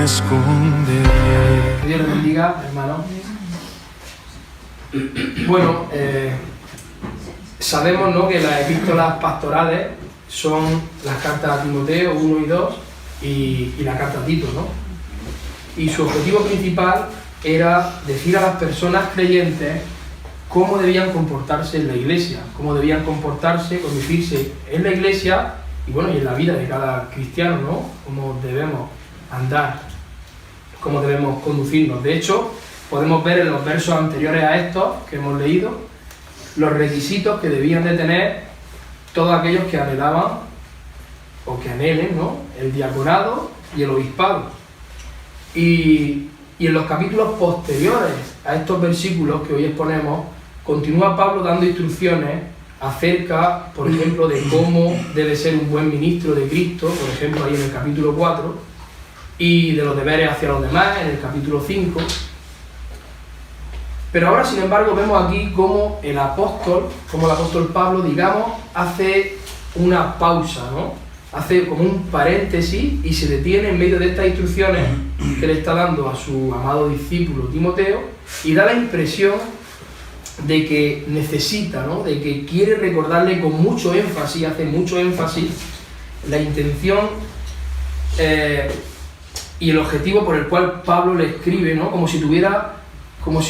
esconderé. Que Dios les bendiga, hermano. Bueno, sabemos, ¿no?, que las epístolas pastorales son las cartas a Timoteo 1 y 2 y la carta a Tito, ¿no? Y su objetivo principal era decir a las personas creyentes cómo debían comportarse en la iglesia, cómo debían comportarse, conducirse en la iglesia y bueno, y en la vida de cada cristiano, ¿no? Cómo debemos andar, cómo debemos conducirnos. De hecho, podemos ver en los versos anteriores a estos que hemos leído los requisitos que debían de tener todos aquellos que anhelaban o que anhelen, ¿no?, el diaconado y el obispado. Y en los capítulos posteriores a estos versículos que hoy exponemos, continúa Pablo dando instrucciones acerca, por ejemplo, de cómo debe ser un buen ministro de Cristo, por ejemplo, ahí en el capítulo 4, y de los deberes hacia los demás, en el capítulo 5. Pero ahora, sin embargo, vemos aquí cómo el apóstol Pablo, digamos, hace una pausa, ¿no? Hace como un paréntesis y se detiene en medio de estas instrucciones que le está dando a su amado discípulo Timoteo y da la impresión de que necesita, ¿no?, de que quiere recordarle con mucho énfasis, hace mucho énfasis, la intención y el objetivo por el cual Pablo le escribe, ¿no?, como si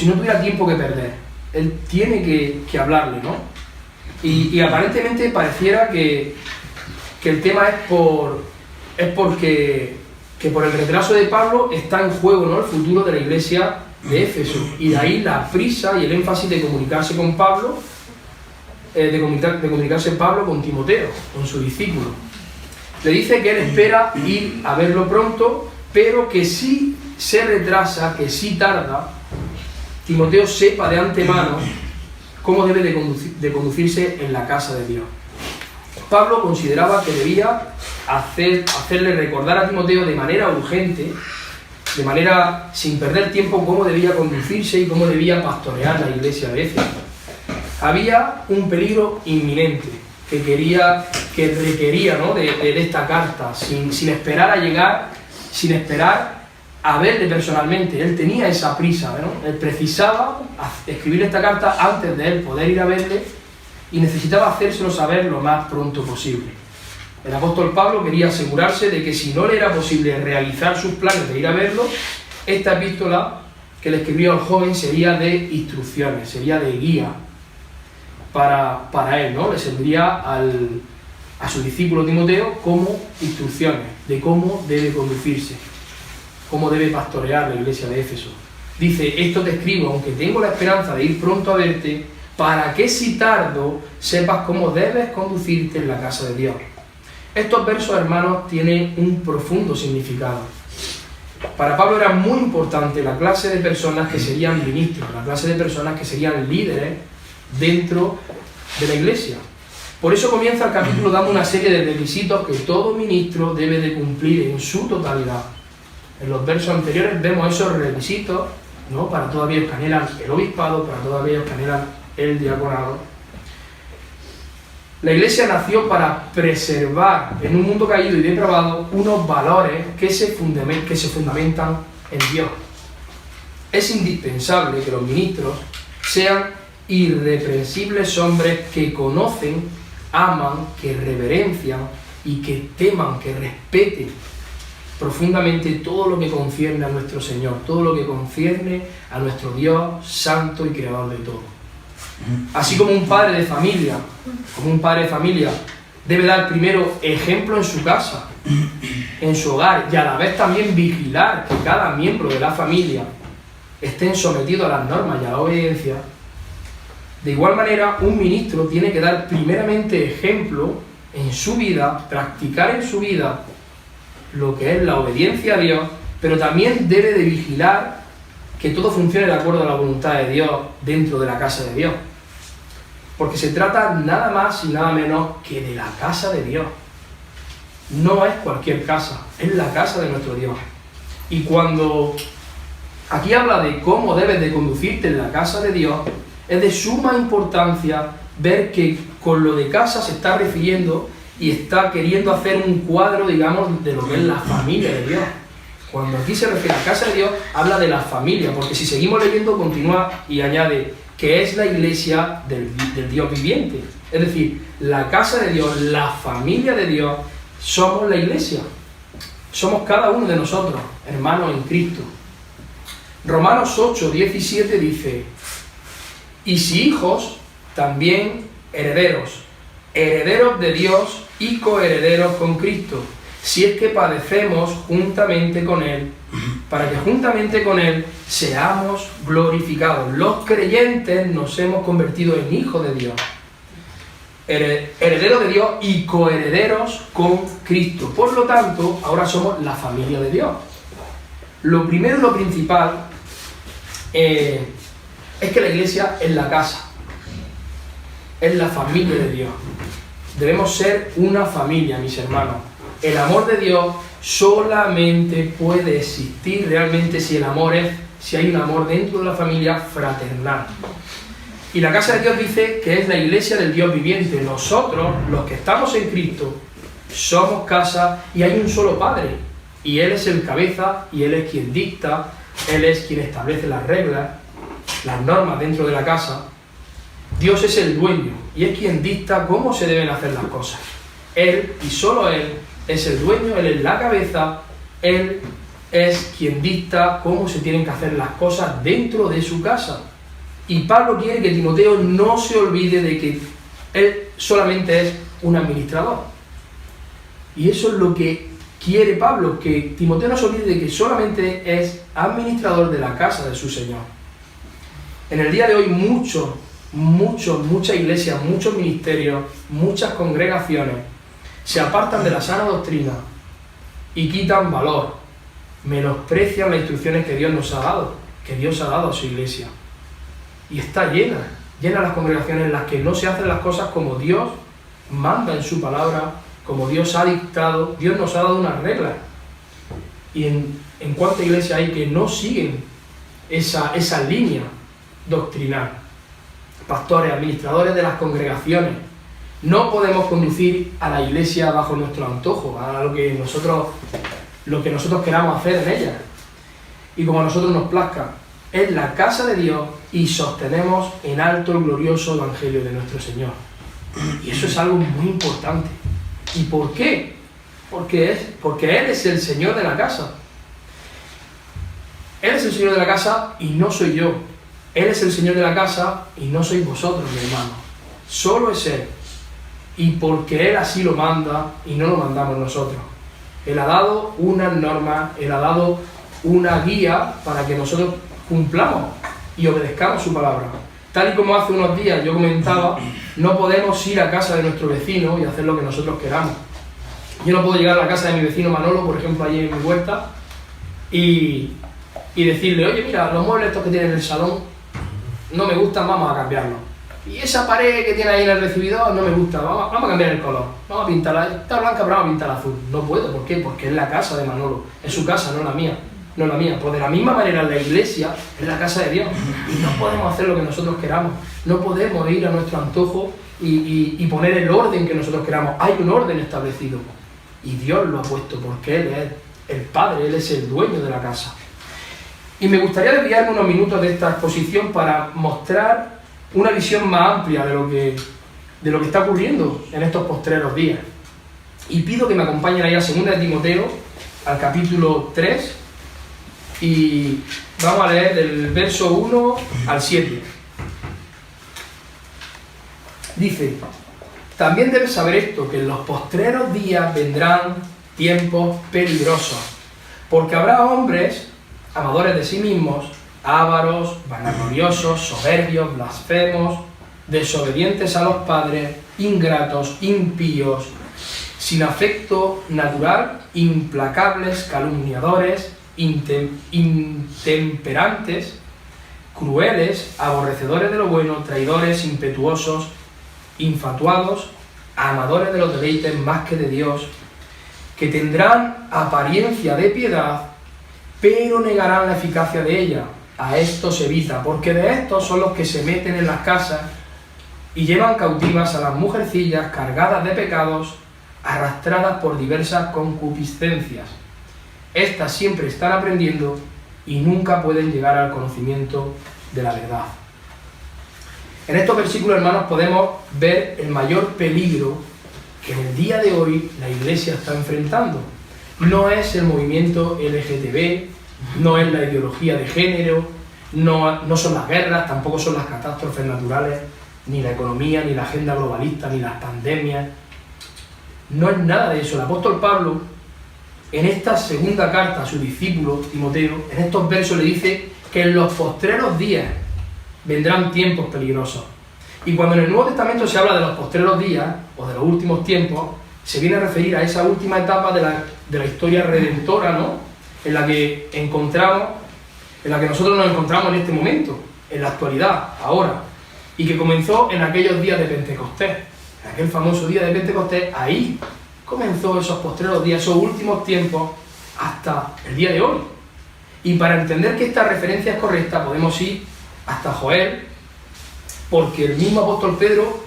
no tuviera tiempo que perder. Él tiene que hablarle, ¿no? Y aparentemente pareciera que el tema es porque por el retraso de Pablo está en juego, ¿no?, el futuro de la iglesia de Éfeso. Y de ahí la prisa y el énfasis de comunicarse con Pablo, de comunicarse Pablo con Timoteo, con su discípulo. Le dice que él espera ir a verlo pronto, pero que si se retrasa, que si tarda, Timoteo sepa de antemano cómo debe de conducirse en la casa de Dios. Pablo consideraba que debía hacerle recordar a Timoteo de manera urgente, de manera sin perder tiempo, cómo debía conducirse y cómo debía pastorear la iglesia de Éfeso. Había un peligro inminente que requería, ¿no?, de esta carta, sin esperar a llegar, sin esperar a verle personalmente. Él tenía esa prisa, ¿no? Él precisaba escribir esta carta antes de él poder ir a verle y necesitaba hacérselo saber lo más pronto posible. El apóstol Pablo quería asegurarse de que si no le era posible realizar sus planes de ir a verlo, esta epístola que le escribió al joven sería de instrucciones, sería de guía para él, ¿no? Le serviría a su discípulo Timoteo como instrucciones de cómo debe conducirse, cómo debe pastorear la iglesia de Éfeso. Dice: esto te escribo, aunque tengo la esperanza de ir pronto a verte, para que si tardo, sepas cómo debes conducirte en la casa de Dios. Estos versos, hermanos, tienen un profundo significado. Para Pablo era muy importante la clase de personas que serían ministros, la clase de personas que serían líderes dentro de la iglesia. Por eso comienza el capítulo dando una serie de requisitos que todo ministro debe de cumplir en su totalidad. En los versos anteriores vemos esos requisitos, ¿no?, para todos aquellos que anhelan el obispado, para todos aquellos que anhelan el diaconado. La iglesia nació para preservar en un mundo caído y depravado unos valores que se fundamentan en Dios. Es indispensable que los ministros sean irreprensibles hombres que conocen, aman, que reverencian y que teman, que respeten profundamente todo lo que concierne a nuestro Señor, todo lo que concierne a nuestro Dios santo y creador de todo. Así como un padre de familia, debe dar primero ejemplo en su casa, en su hogar, y a la vez también vigilar que cada miembro de la familia estén sometidos a las normas y a la obediencia. De igual manera, un ministro tiene que dar primeramente ejemplo en su vida, practicar en su vida lo que es la obediencia a Dios, pero también debe de vigilar que todo funcione de acuerdo a la voluntad de Dios dentro de la casa de Dios. Porque se trata nada más y nada menos que de la casa de Dios. No es cualquier casa, es la casa de nuestro Dios. Y cuando aquí habla de cómo debes de conducirte en la casa de Dios, es de suma importancia ver que con lo de casa se está refiriendo y está queriendo hacer un cuadro, digamos, de lo que es la familia de Dios. Cuando aquí se refiere a casa de Dios, habla de la familia, porque si seguimos leyendo, continúa y añade que es la iglesia del Dios viviente. Es decir, la casa de Dios, la familia de Dios, somos la iglesia. Somos cada uno de nosotros, hermanos en Cristo. Romanos 8, 17 dice: y si hijos, también herederos, herederos de Dios y coherederos con Cristo, si es que padecemos juntamente con Él, para que juntamente con Él seamos glorificados. Los creyentes nos hemos convertido en hijos de Dios, herederos de Dios y coherederos con Cristo. Por lo tanto, ahora somos la familia de Dios. Lo primero y lo principal es que la iglesia es la casa, es la familia de Dios. Debemos ser una familia, mis hermanos. El amor de Dios solamente puede existir realmente si hay un amor dentro de la familia fraternal. Y la casa de Dios dice que es la iglesia del Dios viviente. Nosotros, los que estamos en Cristo, somos casa y hay un solo Padre. Y Él es el cabeza y Él es quien dicta, Él es quien establece las reglas, las normas dentro de la casa. Dios es el dueño y es quien dicta cómo se deben hacer las cosas. Él y solo Él es el dueño, Él es la cabeza, Él es quien dicta cómo se tienen que hacer las cosas dentro de su casa. Y Pablo quiere que Timoteo no se olvide de que él solamente es un administrador. Y eso es lo que quiere Pablo, que Timoteo no se olvide de que solamente es administrador de la casa de su Señor. En el día de hoy muchas iglesias, muchos ministerios, muchas congregaciones se apartan de la sana doctrina y quitan valor, menosprecian las instrucciones que Dios nos ha dado, que Dios ha dado a su iglesia. Y está llena las congregaciones en las que no se hacen las cosas como Dios manda en su palabra, como Dios ha dictado. Dios nos ha dado unas reglas. Y en cuánta iglesia hay que no siguen esa línea doctrinal. Pastores, administradores de las congregaciones, no podemos conducir a la iglesia bajo nuestro antojo, a lo que nosotros queramos hacer en ella y como a nosotros nos plazca. Es la casa de Dios y sostenemos en alto el glorioso evangelio de nuestro Señor. Y eso es algo muy importante. ¿Y por qué? Porque Él es el Señor de la casa. Él es el Señor de la casa y no soy yo. Él es el Señor de la casa y no sois vosotros, mi hermano. Solo es Él. Y porque Él así lo manda y no lo mandamos nosotros. Él ha dado unas normas, Él ha dado una guía para que nosotros cumplamos y obedezcamos su palabra. Tal y como hace unos días yo comentaba, no podemos ir a casa de nuestro vecino y hacer lo que nosotros queramos. Yo no puedo llegar a la casa de mi vecino Manolo, por ejemplo, allí en mi huerta, y decirle: oye, mira, los muebles estos que tiene en el salón no me gustan, vamos a cambiarlos. Y esa pared que tiene ahí en el recibidor no me gusta, vamos a cambiar el color, vamos a pintarla, está blanca pero vamos a pintarla azul. No puedo, ¿por qué? Porque es la casa de Manolo, es su casa, no la mía. Pues de la misma manera la iglesia es la casa de Dios y no podemos hacer lo que nosotros queramos, no podemos ir a nuestro antojo y poner el orden que nosotros queramos. Hay un orden establecido y Dios lo ha puesto porque Él es el Padre, Él es el dueño de la casa. Y me gustaría desviarme unos minutos de esta exposición para mostrar una visión más amplia de lo que está ocurriendo en estos postreros días. Y pido que me acompañen ahí a 2 de Timoteo, al capítulo 3, y vamos a leer del verso 1 al 7. Dice: también debes saber esto, que en los postreros días vendrán tiempos peligrosos, porque habrá hombres amadores de sí mismos, ávaros, vanagloriosos, soberbios, blasfemos, desobedientes a los padres, ingratos, impíos, sin afecto natural, implacables, calumniadores, intemperantes, crueles, aborrecedores de lo bueno, traidores, impetuosos, infatuados, amadores de los deleites más que de Dios, que tendrán apariencia de piedad, pero negarán la eficacia de ella. A estos evita, porque de estos son los que se meten en las casas y llevan cautivas a las mujercillas cargadas de pecados, arrastradas por diversas concupiscencias. Estas siempre están aprendiendo y nunca pueden llegar al conocimiento de la verdad. En estos versículos, hermanos, podemos ver el mayor peligro que en el día de hoy la Iglesia está enfrentando. No es el movimiento LGTB, no es la ideología de género, no son las guerras, tampoco son las catástrofes naturales, ni la economía, ni la agenda globalista, ni las pandemias. No es nada de eso. El apóstol Pablo, en esta segunda carta a su discípulo Timoteo, en estos versos le dice que en los postreros días vendrán tiempos peligrosos. Y cuando en el Nuevo Testamento se habla de los postreros días, o de los últimos tiempos, se viene a referir a esa última etapa de la historia redentora, ¿no? En la que nosotros nos encontramos en este momento, en la actualidad, ahora, y que comenzó en aquellos días de Pentecostés, en aquel famoso día de Pentecostés. Ahí comenzó esos postreros días, esos últimos tiempos, hasta el día de hoy. Y para entender que esta referencia es correcta, podemos ir hasta Joel, porque el mismo apóstol Pedro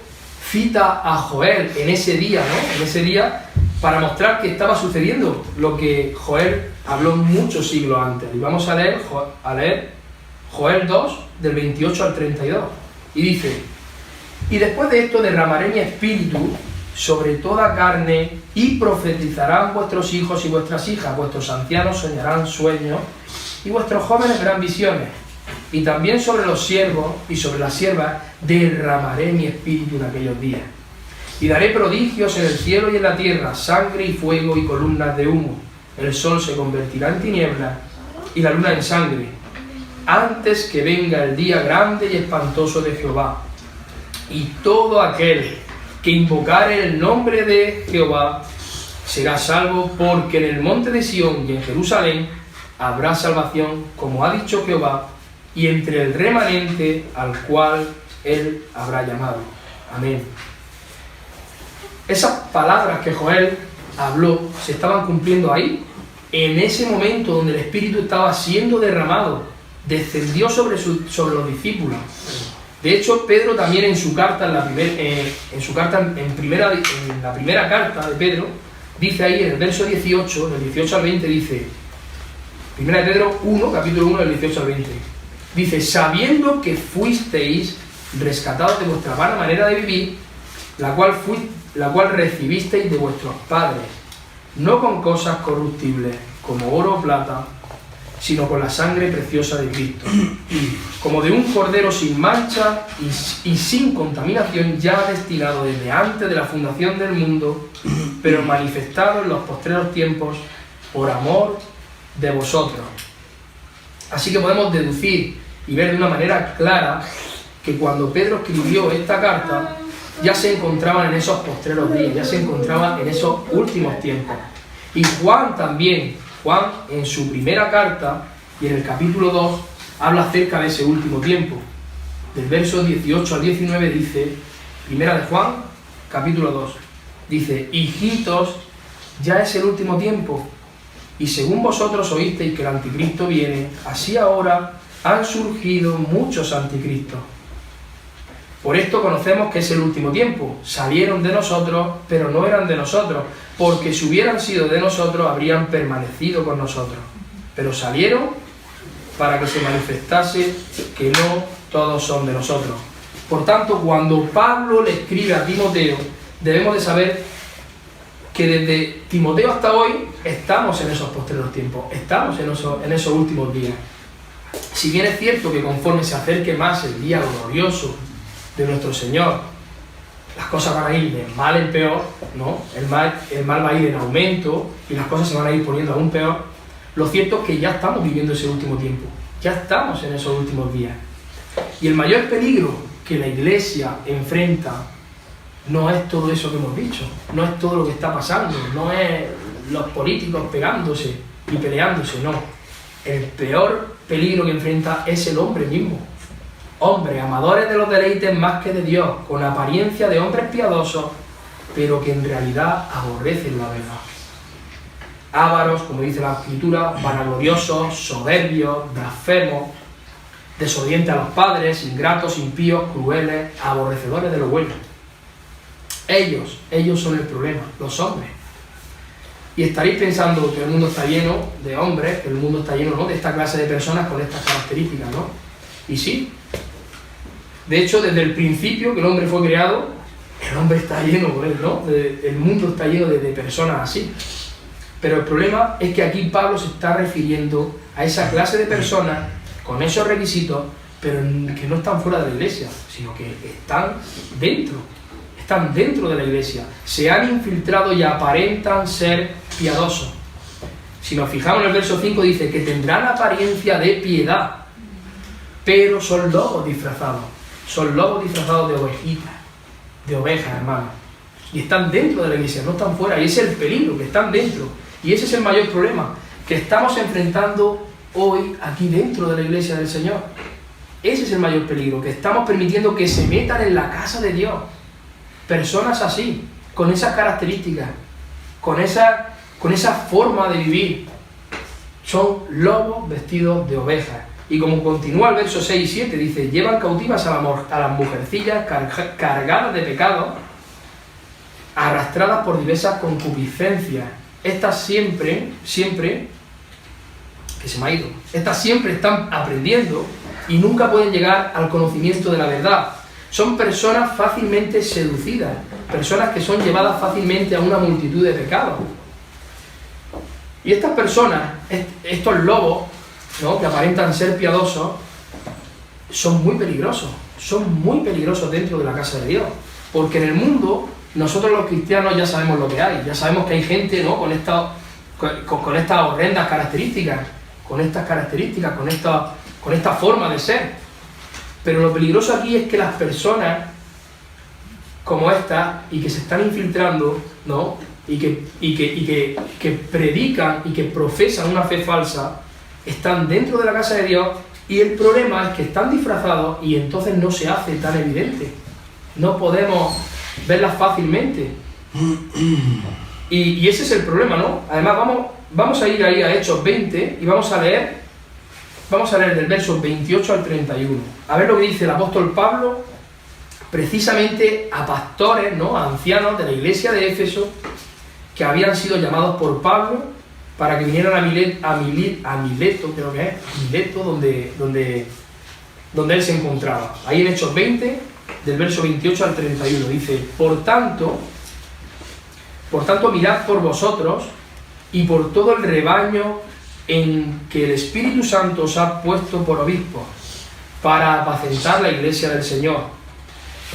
cita a Joel en ese día, ¿no? En ese día, para mostrar que estaba sucediendo lo que Joel habló muchos siglos antes. Y vamos a leer Joel 2, del 28 al 32. Y dice: y después de esto derramaré mi espíritu sobre toda carne, y profetizarán vuestros hijos y vuestras hijas, vuestros ancianos soñarán sueños, y vuestros jóvenes verán visiones. Y también sobre los siervos y sobre las siervas derramaré mi espíritu en aquellos días. Y daré prodigios en el cielo y en la tierra, sangre y fuego y columnas de humo. El sol se convertirá en tinieblas y la luna en sangre, antes que venga el día grande y espantoso de Jehová. Y todo aquel que invocare el nombre de Jehová será salvo, porque en el monte de Sión y en Jerusalén habrá salvación, como ha dicho Jehová, y entre el remanente al cual él habrá llamado. Amén. Esas palabras que Joel habló se estaban cumpliendo ahí, en ese momento donde el Espíritu estaba siendo derramado, descendió sobre los discípulos. De hecho, Pedro también en su carta, en la primera carta de Pedro, dice ahí en el verso 18, del 18 al 20, dice, 1 de Pedro 1, capítulo 1, del 18 al 20, dice: sabiendo que fuisteis rescatados de vuestra vana manera de vivir, la cual recibisteis de vuestros padres, no con cosas corruptibles, como oro o plata, sino con la sangre preciosa de Cristo, como de un cordero sin mancha y sin contaminación, ya destinado desde antes de la fundación del mundo, pero manifestado en los postreros tiempos por amor de vosotros. Así que podemos deducir y ver de una manera clara que cuando Pedro escribió esta carta, ya se encontraban en esos postreros días, ya se encontraban en esos últimos tiempos. Y Juan también, Juan en su primera carta y en el capítulo 2 habla acerca de ese último tiempo. Del verso 18 al 19 dice, primera de Juan, capítulo 2, dice: hijitos, ya es el último tiempo, y según vosotros oísteis que el anticristo viene, así ahora han surgido muchos anticristos. Por esto conocemos que es el último tiempo. Salieron de nosotros, pero no eran de nosotros, porque si hubieran sido de nosotros, habrían permanecido con nosotros. Pero salieron para que se manifestase que no todos son de nosotros. Por tanto, cuando Pablo le escribe a Timoteo, debemos de saber que desde Timoteo hasta hoy estamos en esos postreros tiempos, estamos en esos últimos días. Si bien es cierto que conforme se acerque más el día glorioso de nuestro Señor, las cosas van a ir de mal en peor, ¿no? El mal va a ir en aumento y las cosas se van a ir poniendo aún peor. Lo cierto es que ya estamos viviendo ese último tiempo, ya estamos en esos últimos días. Y el mayor peligro que la Iglesia enfrenta no es todo eso que hemos dicho, no es todo lo que está pasando, no es los políticos pegándose y peleándose, no. El peor peligro que enfrenta es el hombre mismo. Hombres amadores de los deleites más que de Dios, con apariencia de hombres piadosos, pero que en realidad aborrecen la verdad. Ávaros, como dice la Escritura, vanagloriosos, soberbios, blasfemos, desobedientes a los padres, ingratos, impíos, crueles, aborrecedores de lo bueno. Ellos son el problema, los hombres. Y estaréis pensando que el mundo está lleno de hombres, que el mundo está lleno, ¿no?, de esta clase de personas con estas características, ¿no? Y sí. De hecho, desde el principio que el hombre fue creado, el hombre está lleno con él, ¿no? El mundo está lleno de personas así. Pero el problema es que aquí Pablo se está refiriendo a esa clase de personas con esos requisitos, pero que no están fuera de la iglesia, sino que están dentro de la iglesia, se han infiltrado y aparentan ser piadosos. Si nos fijamos en el verso 5, dice que tendrán apariencia de piedad, pero son lobos disfrazados de ovejitas, de ovejas, hermanos. Y están dentro de la iglesia, no están fuera, y ese es el peligro, que están dentro. Y ese es el mayor problema que estamos enfrentando hoy aquí dentro de la iglesia del Señor. Ese es el mayor peligro, que estamos permitiendo que se metan en la casa de Dios personas así, con esas características, con esa forma de vivir. Son lobos vestidos de ovejas. Y como continúa el verso 6 y 7, dice, llevan cautivas a las mujercillas cargadas de pecado, arrastradas por diversas concupiscencias. Estas siempre, que se me ha ido, estas siempre están aprendiendo y nunca pueden llegar al conocimiento de la verdad. Son personas fácilmente seducidas, personas que son llevadas fácilmente a una multitud de pecados. Y estas personas, estos lobos, ¿no?, que aparentan ser piadosos, son muy peligrosos dentro de la casa de Dios. Porque en el mundo, nosotros los cristianos ya sabemos lo que hay, ya sabemos que hay gente, ¿no?, con estas horrendas características, con esta forma de ser. Pero lo peligroso aquí es que las personas como estas, y que se están infiltrando, ¿no?, y que predican y que profesan una fe falsa, están dentro de la casa de Dios, y el problema es que están disfrazados y entonces no se hace tan evidente. No podemos verlas fácilmente. Y ese es el problema, ¿no? Además, vamos a ir ahí a Hechos 20 y vamos a leer del verso 28 al 31. A ver lo que dice el apóstol Pablo, precisamente a pastores, ¿no?, a ancianos de la iglesia de Éfeso, que habían sido llamados por Pablo para que vinieran a Mileto, creo que es, Mileto, donde él se encontraba. Ahí en Hechos 20, del verso 28 al 31, dice, Por tanto, mirad por vosotros y por todo el rebaño en que el Espíritu Santo os ha puesto por obispos, para apacentar la iglesia del Señor,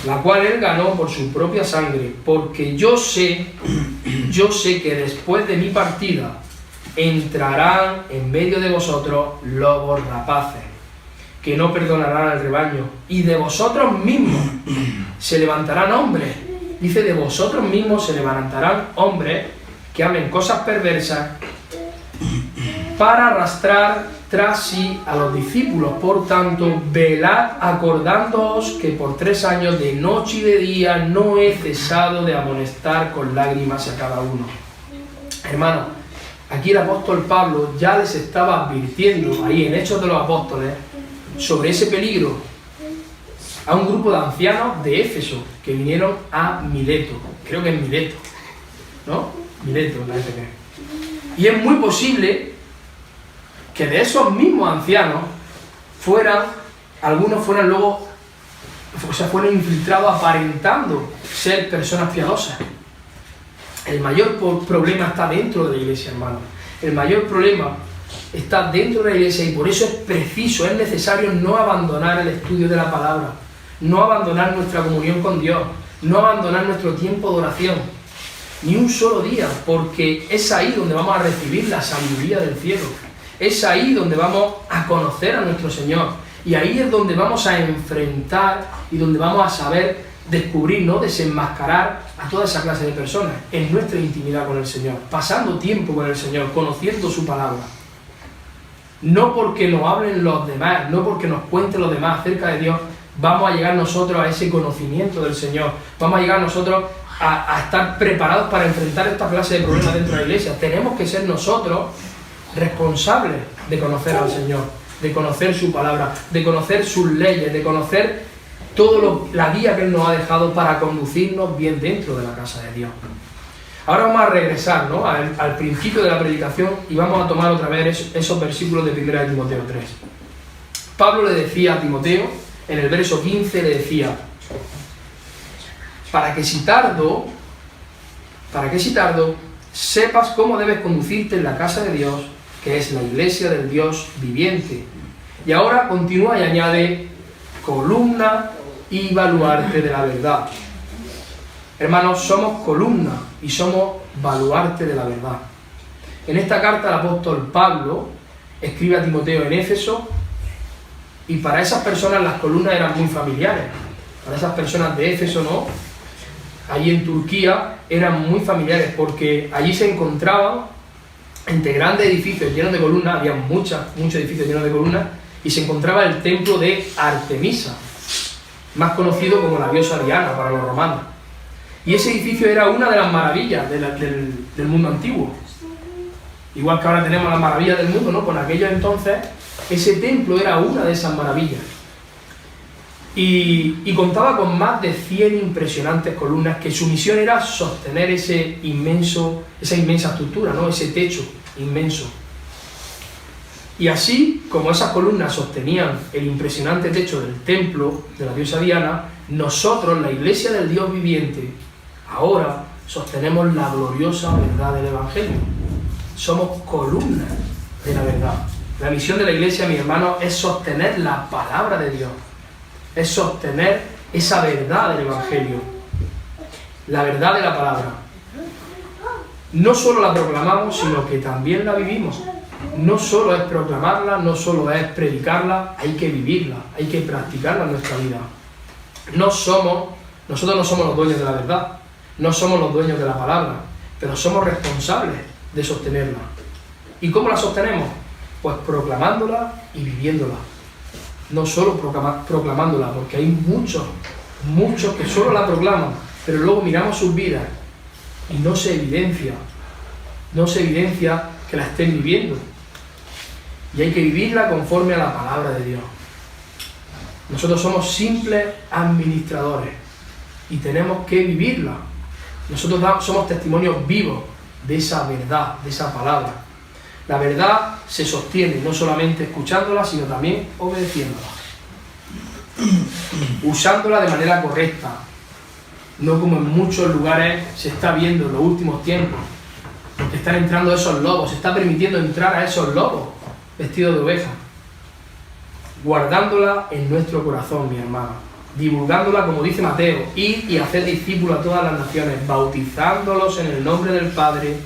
la cual él ganó por su propia sangre, porque yo sé que después de mi partida entrarán en medio de vosotros lobos rapaces, que no perdonarán al rebaño, y de vosotros mismos se levantarán hombres, dice, de vosotros mismos se levantarán hombres que hablen cosas perversas para arrastrar tras sí a los discípulos. Por tanto, velad acordándoos que por 3 años de noche y de día no he cesado de amonestar con lágrimas a cada uno. Hermano, aquí el apóstol Pablo ya les estaba advirtiendo, ahí en Hechos de los Apóstoles, sobre ese peligro a un grupo de ancianos de Éfeso que vinieron a Mileto. Creo que es Mileto, ¿no? Mileto, la FP. Y es muy posible que de esos mismos ancianos algunos fueran luego, fueron infiltrados aparentando ser personas piadosas. El mayor problema está dentro de la iglesia, hermano. El mayor problema está dentro de la iglesia, y por eso es preciso, es necesario no abandonar el estudio de la palabra, no abandonar nuestra comunión con Dios, no abandonar nuestro tiempo de oración, ni un solo día, porque es ahí donde vamos a recibir la sabiduría del cielo. Es ahí donde vamos a conocer a nuestro Señor, y ahí es donde vamos a enfrentar y donde vamos a saber descubrir, ¿no?, desenmascarar a toda esa clase de personas en nuestra intimidad con el Señor, pasando tiempo con el Señor, conociendo su palabra. No porque nos hablen los demás, no porque nos cuenten los demás acerca de Dios, vamos a llegar nosotros a ese conocimiento del Señor, vamos a llegar nosotros a estar preparados para enfrentar esta clase de problemas dentro de la iglesia. Tenemos que ser nosotros responsables de conocer al Señor, de conocer su palabra, de conocer sus leyes, de conocer la guía que Él nos ha dejado para conducirnos bien dentro de la casa de Dios. Ahora vamos a regresar, ¿no?, al principio de la predicación y vamos a tomar otra vez esos versículos de 1 de Timoteo 3. Pablo le decía a Timoteo, en el verso 15 le decía: para que si tardo, sepas cómo debes conducirte en la casa de Dios, que es la iglesia del Dios viviente. Y ahora continúa y añade: columna y baluarte de la verdad. Hermanos, somos columna y somos baluarte de la verdad. En esta carta el apóstol Pablo escribe a Timoteo en Éfeso, y para esas personas las columnas eran muy familiares. Para esas personas de Éfeso, ¿no?, allí en Turquía, eran muy familiares, porque allí se encontraban entre grandes edificios llenos de columnas, había muchos edificios llenos de columnas, y se encontraba el templo de Artemisa, más conocido como la diosa Diana para los romanos. Y ese edificio era una de las maravillas del mundo antiguo. Igual que ahora tenemos las maravillas del mundo, ¿no?, con aquellos entonces, ese templo era una de esas maravillas. Y contaba con más de 100 impresionantes columnas, que su misión era sostener esa inmensa estructura, ¿no?, ese techo inmenso. Y así como esas columnas sostenían el impresionante techo del templo de la diosa Diana, nosotros, la iglesia del Dios viviente, ahora sostenemos la gloriosa verdad del Evangelio. Somos columnas de la verdad. La misión de la iglesia, mis hermanos, es sostener la palabra de Dios. Es sostener esa verdad del Evangelio. La verdad de la palabra. No solo la proclamamos, sino que también la vivimos. No solo es proclamarla, no solo es predicarla, hay que vivirla, hay que practicarla en nuestra vida. Nosotros no somos los dueños de la verdad, no somos los dueños de la palabra, pero somos responsables de sostenerla. ¿Y cómo la sostenemos? Pues proclamándola y viviéndola. No solo proclamándola, porque hay muchos que solo la proclaman, pero luego miramos sus vidas y no se evidencia que la estén viviendo. Y hay que vivirla conforme a la palabra de Dios. Nosotros somos simples administradores y tenemos que vivirla. Nosotros somos testimonios vivos de esa verdad, de esa palabra. La verdad se sostiene no solamente escuchándola, sino también obedeciéndola. Usándola de manera correcta. No como en muchos lugares se está viendo en los últimos tiempos. Porque están entrando esos lobos, se está permitiendo entrar a esos lobos vestidos de oveja. Guardándola en nuestro corazón, mi hermano. Divulgándola, como dice Mateo: id y haced discípulos a todas las naciones, bautizándolos en el nombre del Padre,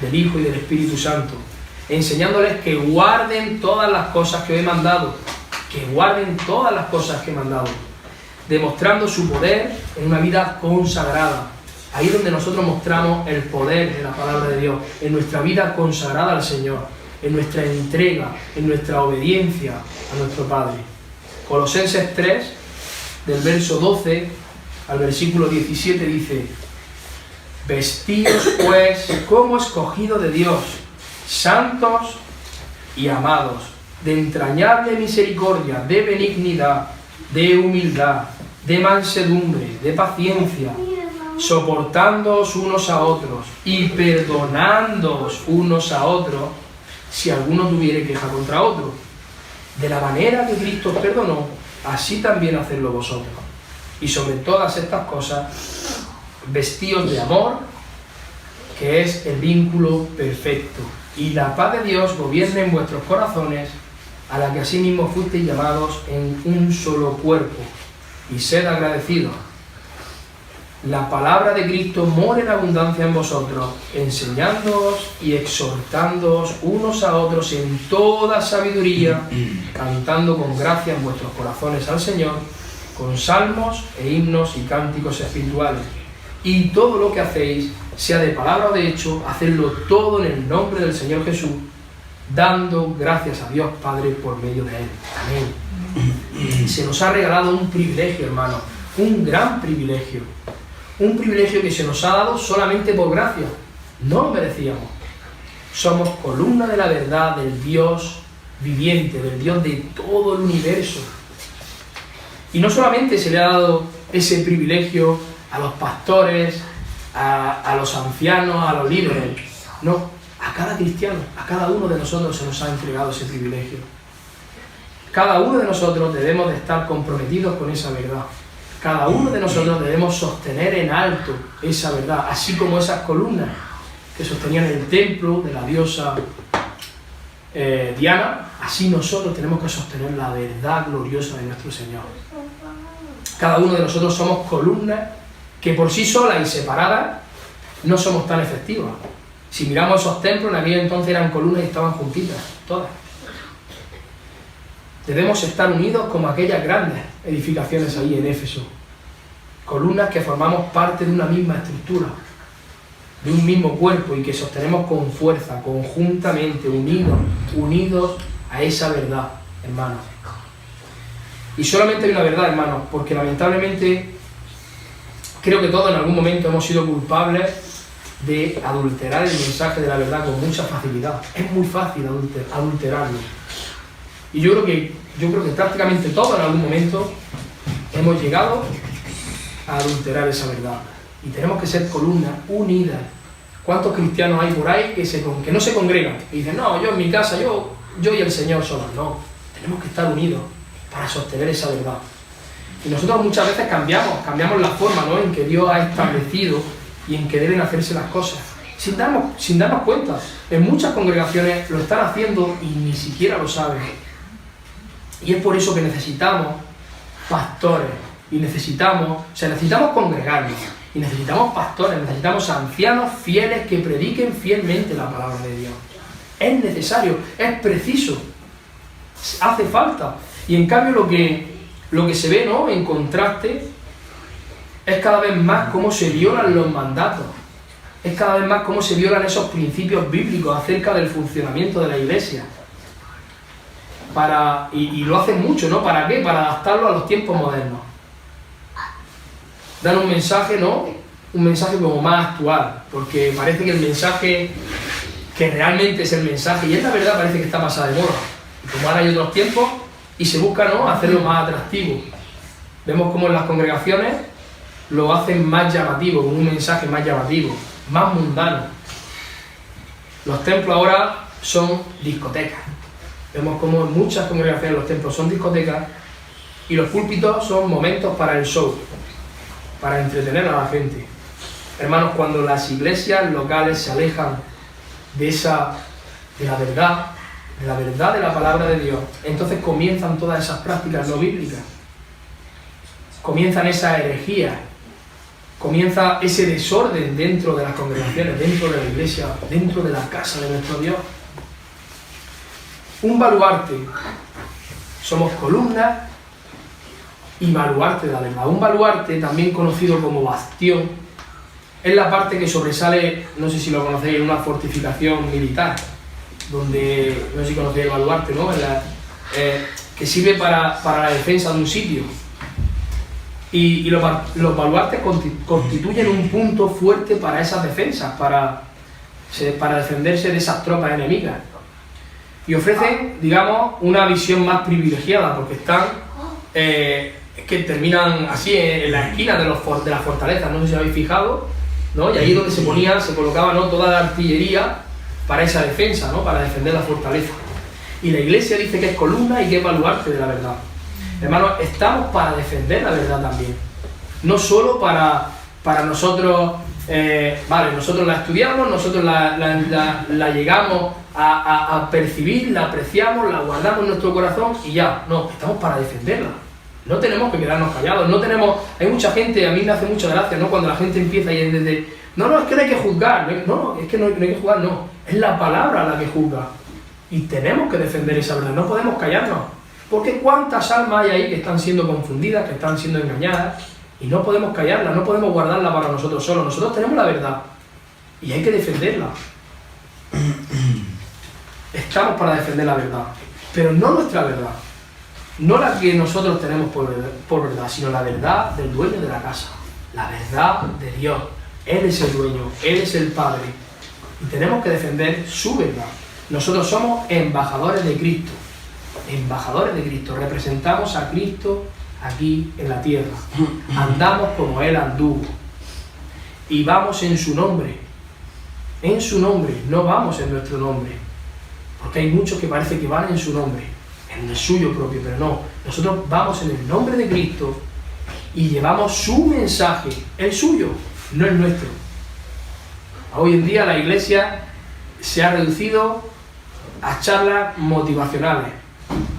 del Hijo y del Espíritu Santo, enseñándoles que guarden todas las cosas que os he mandado, demostrando su poder en una vida consagrada. Ahí es donde nosotros mostramos el poder de la palabra de Dios, en nuestra vida consagrada al Señor, en nuestra entrega, en nuestra obediencia a nuestro Padre. Colosenses 3, del verso 12 al versículo 17 dice: vestíos pues como escogidos de Dios, santos y amados, de entrañable misericordia, de benignidad, de humildad, de mansedumbre, de paciencia, soportándoos unos a otros y perdonándoos unos a otros si alguno tuviere queja contra otro. De la manera que Cristo os perdonó, así también hacedlo vosotros. Y sobre todas estas cosas, vestíos de amor, que es el vínculo perfecto. Y la paz de Dios gobierne en vuestros corazones, a la que asimismo fuisteis llamados en un solo cuerpo. Y sed agradecidos. La palabra de Cristo mora en abundancia en vosotros, enseñándoos y exhortándoos unos a otros en toda sabiduría, cantando con gracia en vuestros corazones al Señor, con salmos e himnos y cánticos espirituales. Y todo lo que hacéis, sea de palabra o de hecho, hacedlo todo en el nombre del Señor Jesús, dando gracias a Dios Padre por medio de Él. Amén. Se nos ha regalado un privilegio, hermano, un gran privilegio. Un privilegio que se nos ha dado solamente por gracia. No lo merecíamos. Somos columna de la verdad del Dios viviente, del Dios de todo el universo. Y no solamente se le ha dado ese privilegio a los pastores, a los ancianos, a los líderes. No, a cada cristiano, a cada uno de nosotros se nos ha entregado ese privilegio. Cada uno de nosotros debemos de estar comprometidos con esa verdad. Cada uno de nosotros debemos sostener en alto esa verdad, así como esas columnas que sostenían el templo de la diosa Diana, así nosotros tenemos que sostener la verdad gloriosa de nuestro Señor. Cada uno de nosotros somos columnas que por sí solas y separadas no somos tan efectivas. Si miramos esos templos, en aquel entonces eran columnas y estaban juntitas, todas. Debemos estar unidos como aquellas grandes edificaciones ahí en Éfeso. Columnas que formamos parte de una misma estructura, de un mismo cuerpo y que sostenemos con fuerza, conjuntamente, unidos a esa verdad, hermanos. Y solamente hay una verdad, hermanos, porque lamentablemente creo que todos en algún momento hemos sido culpables de adulterar el mensaje de la verdad con mucha facilidad. Es muy fácil adulterarlo. Y yo creo que prácticamente todos en algún momento hemos llegado a adulterar esa verdad. Y tenemos que ser columnas unidas. ¿Cuántos cristianos hay por ahí que no se congregan? Y dicen, no, yo en mi casa, yo y el Señor solos. No, tenemos que estar unidos para sostener esa verdad. Y nosotros muchas veces cambiamos la forma, ¿no?, en que Dios ha establecido y en que deben hacerse las cosas. Sin darnos cuenta. En muchas congregaciones lo están haciendo y ni siquiera lo saben. Y es por eso que necesitamos pastores. Y necesitamos congregarnos. Y necesitamos pastores, necesitamos ancianos fieles que prediquen fielmente la palabra de Dios. Es necesario, es preciso, hace falta. Y en cambio lo que se ve, ¿no?, en contraste, es cada vez más cómo se violan los mandatos. Es cada vez más cómo se violan esos principios bíblicos acerca del funcionamiento de la Iglesia. Y lo hacen mucho, ¿no? ¿Para qué? Para adaptarlo a los tiempos modernos. Dan un mensaje, ¿no? Un mensaje como más actual, porque parece que el mensaje que realmente es el mensaje, y es la verdad, parece que está pasada de moda. Y como ahora hay otros tiempos, y se busca, ¿no?, hacerlo más atractivo. Vemos como en las congregaciones lo hacen más llamativo, con un mensaje más llamativo, más mundano. Los templos ahora son discotecas. Vemos como en muchas congregaciones los templos son discotecas y los púlpitos son momentos para el show, para entretener a la gente. Hermanos, cuando las iglesias locales se alejan de la verdad de la palabra de Dios, entonces comienzan todas esas prácticas no bíblicas. Comienzan esas herejías, comienza ese desorden dentro de las congregaciones, dentro de la iglesia, dentro de la casa de nuestro Dios. Un baluarte, somos columnas y baluarte de la verdad. Un baluarte, también conocido como bastión, es la parte que sobresale, no sé si lo conocéis, en una fortificación militar, donde, no sé si conocéis el baluarte, ¿no? Que sirve para la defensa de un sitio. Y los baluartes constituyen un punto fuerte para esas defensas, para defenderse de esas tropas enemigas. Y ofrecen, digamos, una visión más privilegiada, porque están, que terminan así en la esquina de las fortalezas, no sé si habéis fijado, ¿no? Y ahí es donde se colocaba, ¿no?, toda la artillería para esa defensa, ¿no?, para defender la fortaleza. Y la iglesia dice que es columna y que es baluarte de la verdad. Hermanos, estamos para defender la verdad también. No solo para nosotros, nosotros la estudiamos, nosotros la llegamos a percibir, la apreciamos, la guardamos en nuestro corazón y ya. No, estamos para defenderla. No tenemos que quedarnos callados, hay mucha gente, a mí me hace mucha gracia, ¿no?, cuando la gente empieza y es desde, no, es que no hay que juzgar, no hay que juzgar, no, es la palabra la que juzga. Y tenemos que defender esa verdad, no podemos callarnos. Porque cuántas almas hay ahí que están siendo confundidas, que están siendo engañadas, y no podemos callarla, no podemos guardarla para nosotros solos. Nosotros tenemos la verdad y hay que defenderla. Estamos para defender la verdad, pero no nuestra verdad, no la que nosotros tenemos por verdad, sino la verdad del dueño de la casa, la verdad de Dios. Él es el dueño, Él es el Padre, y tenemos que defender su verdad. Nosotros somos embajadores de Cristo. Embajadores de Cristo, representamos a Cristo aquí en la tierra, andamos como Él anduvo. y vamos en su nombre. En su nombre, no vamos en nuestro nombre. Porque hay muchos que parece que van en su nombre, en el suyo propio, pero no. Nosotros vamos en el nombre de Cristo y llevamos su mensaje, el suyo, no el nuestro. Hoy en día la Iglesia se ha reducido a charlas motivacionales,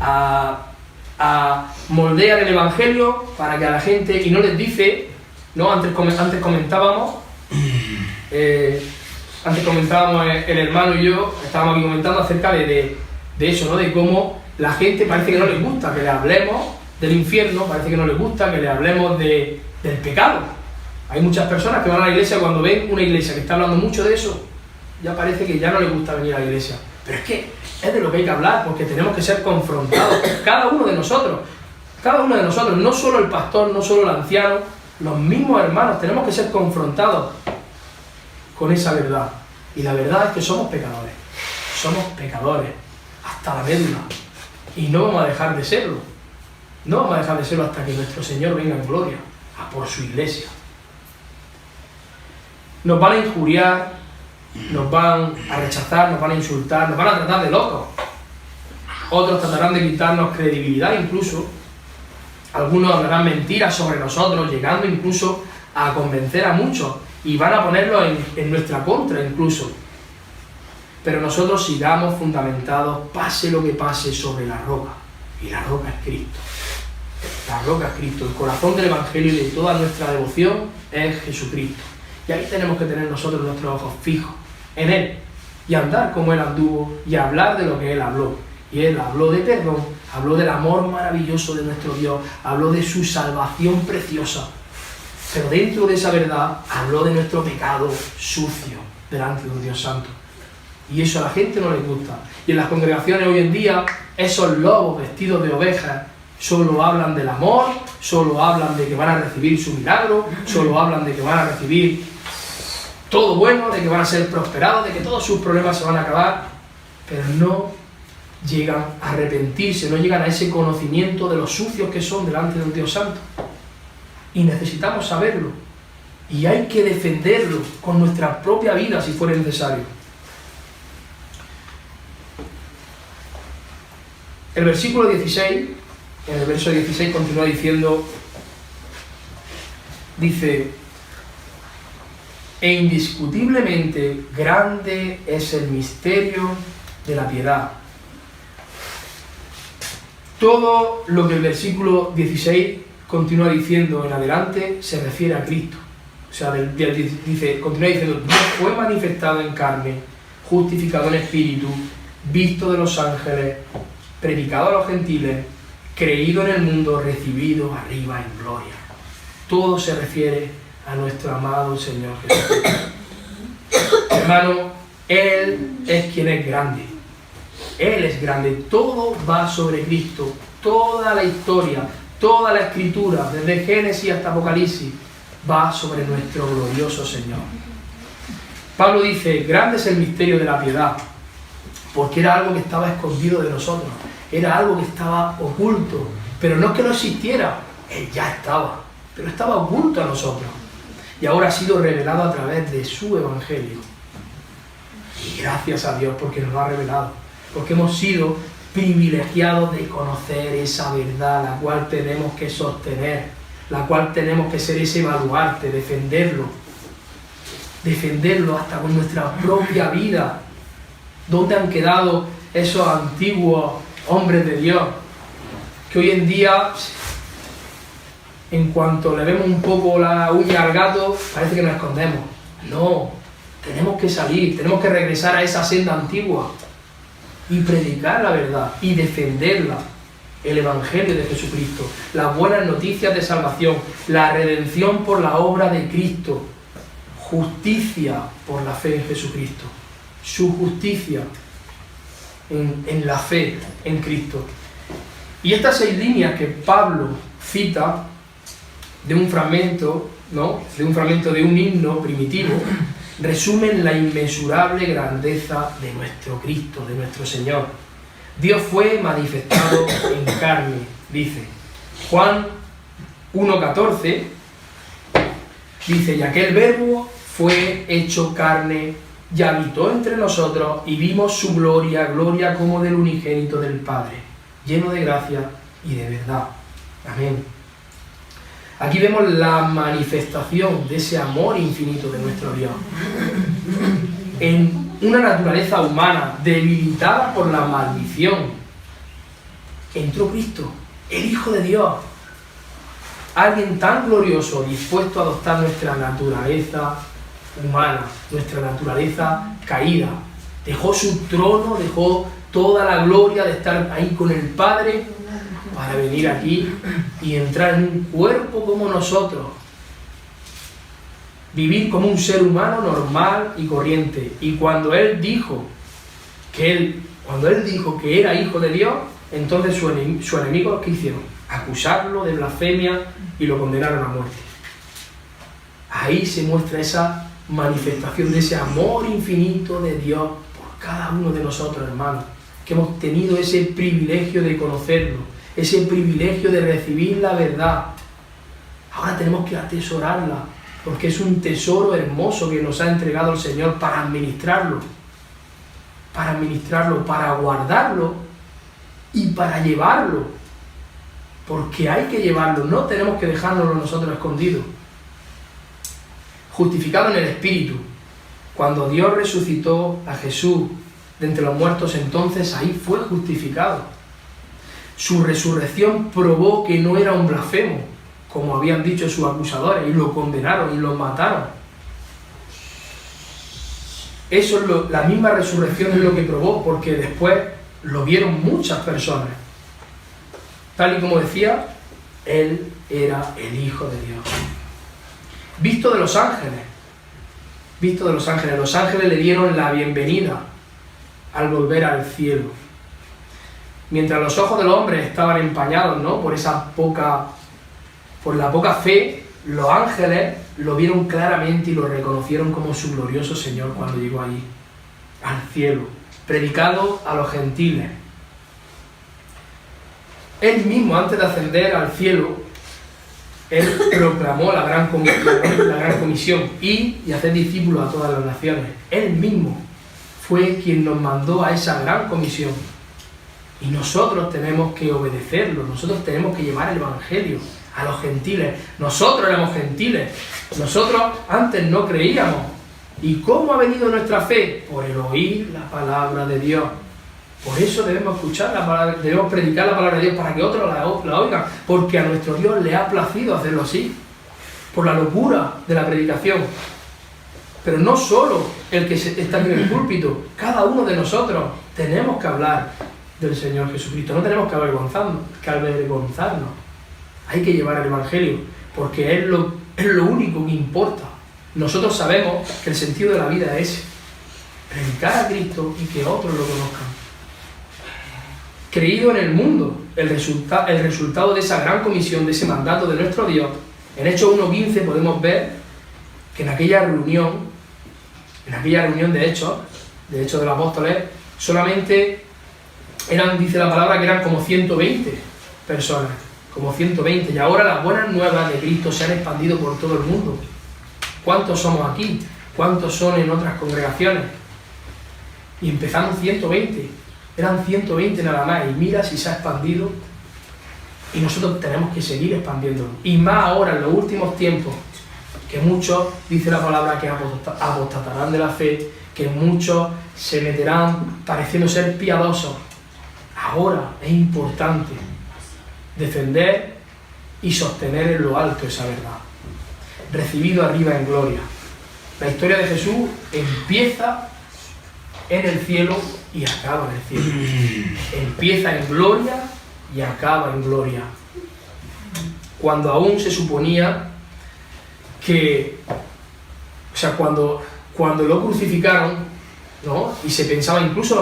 a moldear el Evangelio para que a la gente, y no les dice, ¿no? Antes comentábamos, el hermano y yo, estábamos aquí comentando acerca de eso, ¿no? De cómo la gente parece que no les gusta que le hablemos del infierno, parece que no les gusta que le hablemos del pecado. Hay muchas personas que van a la iglesia, cuando ven una iglesia que está hablando mucho de eso, ya parece que ya no les gusta venir a la iglesia. Pero es que es de lo que hay que hablar, porque tenemos que ser confrontados, cada uno de nosotros, no solo el pastor, no solo el anciano, los mismos hermanos, tenemos que ser confrontados con esa verdad. Y la verdad es que somos pecadores hasta la médula, y no vamos a dejar de serlo, hasta que nuestro Señor venga en gloria a por su iglesia. Nos van a injuriar, nos van a rechazar, nos van a insultar, nos van a tratar de locos. Otros tratarán de quitarnos credibilidad incluso. Algunos hablarán mentiras sobre nosotros, llegando incluso a convencer a muchos, y van a ponerlo en nuestra contra incluso. Pero nosotros sigamos fundamentados, pase lo que pase, sobre la roca. Y la roca es Cristo. La roca es Cristo. El corazón del Evangelio y de toda nuestra devoción es Jesucristo. Y ahí tenemos que tener nosotros nuestros ojos fijos en Él. Y andar como Él anduvo y hablar de lo que Él habló. Y Él habló de perdón, habló del amor maravilloso de nuestro Dios, habló de su salvación preciosa. Pero dentro de esa verdad habló de nuestro pecado sucio delante de un Dios santo. Y eso a la gente no les gusta. Y en las congregaciones hoy en día, esos lobos vestidos de ovejas solo hablan del amor, solo hablan de que van a recibir su milagro, solo hablan de que van a recibir todo bueno, de que van a ser prosperados, de que todos sus problemas se van a acabar, pero no llegan a arrepentirse, no llegan a ese conocimiento de los sucios que son delante de un Dios santo. Y necesitamos saberlo. Y hay que defenderlo con nuestra propia vida si fuera necesario. El versículo 16, en el verso 16 continúa diciendo, dice: e indiscutiblemente grande es el misterio de la piedad. Todo lo que el versículo 16 continúa diciendo en adelante se refiere a Cristo. O sea, continúa diciendo: Dios fue manifestado en carne, justificado en espíritu, visto de los ángeles, predicado a los gentiles, creído en el mundo, recibido arriba en gloria. Todo se refiere a nuestro amado Señor Jesucristo. Hermano, Él es quien es grande. Él es grande. Todo va sobre Cristo. Toda la historia, toda la escritura, desde Génesis hasta Apocalipsis, va sobre nuestro glorioso Señor. Pablo dice: grande es el misterio de la piedad, porque era algo que estaba escondido de nosotros, era algo que estaba oculto, pero no es que no existiera, Él ya estaba, pero estaba oculto a nosotros, y ahora ha sido revelado a través de su Evangelio. Y gracias a Dios porque nos lo ha revelado, porque hemos sido privilegiados de conocer esa verdad, la cual tenemos que sostener, la cual tenemos que ser ese baluarte, defenderlo hasta con nuestra propia vida. ¿Dónde han quedado esos antiguos hombres de Dios que hoy en día, en cuanto le vemos un poco la uña al gato, parece que nos escondemos? No, tenemos que salir, tenemos que regresar a esa senda antigua y predicar la verdad y defenderla, el Evangelio de Jesucristo, las buenas noticias de salvación, la redención por la obra de Cristo, justicia por la fe en Jesucristo, su justicia en la fe en Cristo. Y estas 6 líneas que Pablo cita de un fragmento, ¿no?, de un himno primitivo, resumen la inmensurable grandeza de nuestro Cristo, de nuestro Señor. Dios fue manifestado en carne, dice Juan 1:14, dice: y aquel verbo fue hecho carne y habitó entre nosotros y vimos su gloria, gloria como del unigénito del Padre, lleno de gracia y de verdad. Amén. Aquí vemos la manifestación de ese amor infinito de nuestro Dios. En una naturaleza humana debilitada por la maldición, entró Cristo, el Hijo de Dios. Alguien tan glorioso, dispuesto a adoptar nuestra naturaleza humana, nuestra naturaleza caída. Dejó su trono, dejó toda la gloria de estar ahí con el Padre para venir aquí y entrar en un cuerpo como nosotros. Vivir como un ser humano normal y corriente. Y cuando Él dijo que era Hijo de Dios, entonces sus enemigos, ¿qué hicieron? Acusarlo de blasfemia y lo condenaron a muerte. Ahí se muestra esa manifestación de ese amor infinito de Dios por cada uno de nosotros, hermanos, que hemos tenido ese privilegio de conocerlo, ese privilegio de recibir la verdad. Ahora tenemos que atesorarla, porque es un tesoro hermoso que nos ha entregado el Señor para administrarlo, para guardarlo y para llevarlo, porque hay que llevarlo, no tenemos que dejárnoslo nosotros escondidos. Justificado en el Espíritu, cuando Dios resucitó a Jesús de entre los muertos, entonces ahí fue justificado. Su resurrección probó que no era un blasfemo, como habían dicho sus acusadores, y lo condenaron y lo mataron. Eso es la misma resurrección es lo que probó, porque después lo vieron muchas personas. Tal y como decía, Él era el Hijo de Dios. Visto de los ángeles. Los ángeles le dieron la bienvenida al volver al cielo. Mientras los ojos de los hombres estaban empañados, ¿no?, por la poca fe, los ángeles lo vieron claramente y lo reconocieron como su glorioso Señor cuando llegó allí, al cielo, predicado a los gentiles. Él mismo, antes de ascender al cielo, Él proclamó la gran comisión, ir y hacer discípulos a todas las naciones. Él mismo fue quien nos mandó a esa gran comisión. Y nosotros tenemos que obedecerlo, nosotros tenemos que llevar el Evangelio a los gentiles. Nosotros éramos gentiles, nosotros antes no creíamos. ¿Y cómo ha venido nuestra fe? Por el oír la palabra de Dios. Por eso debemos escuchar la palabra, debemos predicar la palabra de Dios para que otros la oigan, porque a nuestro Dios le ha placido hacerlo así, por la locura de la predicación. Pero no solo el que está en el púlpito, cada uno de nosotros tenemos que hablar del Señor Jesucristo, no tenemos que avergonzarnos. Hay que llevar el Evangelio, porque es lo único que importa. Nosotros sabemos que el sentido de la vida es predicar a Cristo y que otros lo conozcan. Creído en el mundo, el resultado de esa gran comisión, de ese mandato de nuestro Dios, en Hechos 1:15 podemos ver que en aquella reunión de Hechos de los Apóstoles, solamente dice la palabra que eran como 120 personas, como 120, y ahora las buenas nuevas de Cristo se han expandido por todo el mundo. ¿Cuántos somos aquí? ¿Cuántos son en otras congregaciones? Y empezamos 120. Eran 120 nada más, y mira si se ha expandido, y nosotros tenemos que seguir expandiéndolo. Y más ahora, en los últimos tiempos, que muchos, dice la palabra, que apostatarán de la fe, que muchos se meterán pareciendo ser piadosos. Ahora es importante defender y sostener en lo alto esa verdad. Recibido arriba en gloria. La historia de Jesús empieza en el cielo y acaba en el cielo. Empieza en gloria y acaba en gloria. Cuando aún se suponía que, cuando lo crucificaron, ¿no?, y se pensaba, incluso